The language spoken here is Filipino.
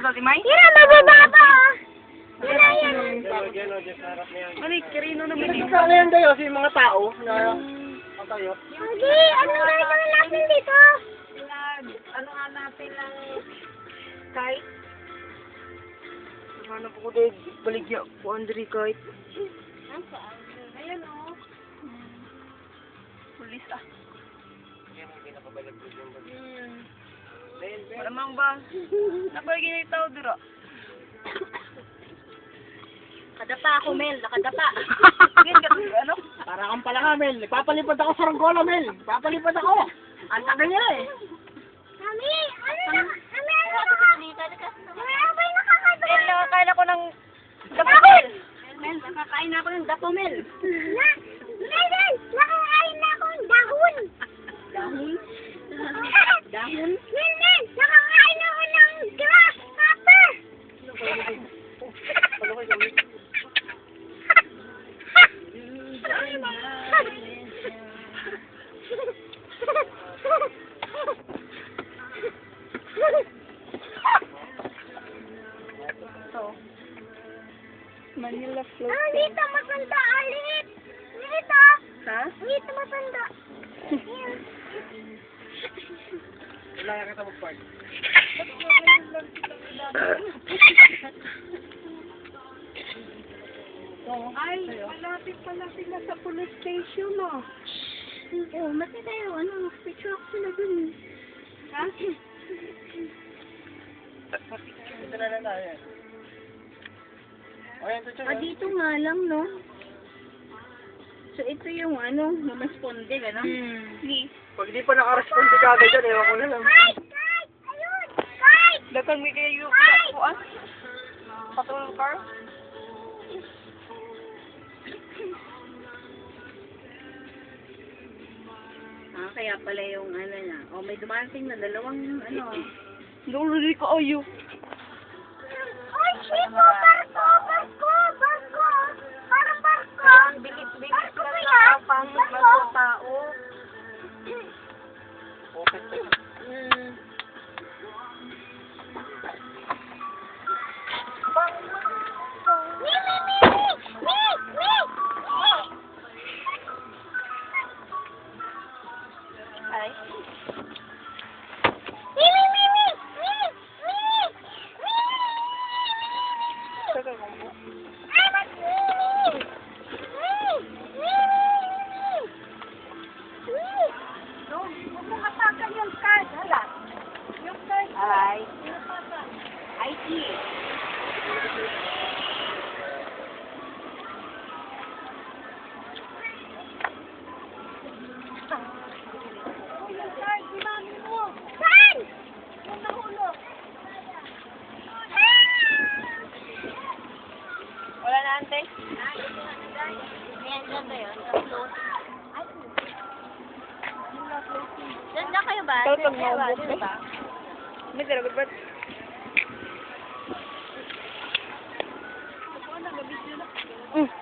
sa Timay? Tira, mabababa! Tira yan. Mali, Kirino naman dito. Ano yan kayo? Si mga tao na tayo? Hindi, ano nga gawin natin dito? Ano nga natin ng kite? Hanap ko dahil baligya ko Andre kite. Ayan o. Pulis ah. Malamang ba? Napagiging itaw dira. Nakadapa ako, Mel. Nakadapa. Ano? Para kang pala nga, Mel. Nagpapalipad ako sa Ranggola, Mel. Nagpapalipad ako. Ang tagal niya eh. Mami, ano ba yung nakakadapa? Mel, nakakain ako ng dapo. Mel, nakakain ako ng dapo, Mel. Mel, nakakain na ako ng dahon. Dahon? Dahon? Mel, nakakain ako ng grasshopper. Manila float. Ah, dito matanda, alit. Dito. Ha? Dito matanda. Wala ka kita mag-park. Ay, malapit pala sila sa police station, oh. Oo, mati tayo, ano, picture ako sila dun. Ha? Dito na lang tayo. O yan, tuloy. Dito nga lang, no? So, ito yung, ano, namasponde, gano'n? Pag di pa naka-responde ka agad dyan, ewan ko na lang. Ayun! Fight! Dagan may kayo kuan. Patrol car. Kaya pala yung, ano na, may dumating na dalawang, ano. Lolo ko ayo. Ay, Chico! Barko! Barko! Barko! Parang barko! Bigit-bigit Barko lang kaya? na pang Barko? tao. Ay. Huwag mo hapakan yung card. Hala. Yung card. Ay. I see. Yung card, si mami mo. Saan? Yung nahulog. Wala na ante. Ayan, dyan ba yun? Dyan na kayo ba? Ikaw Dyan kayo ba? pag-maubos Dyan ba? May tira ba? Mm.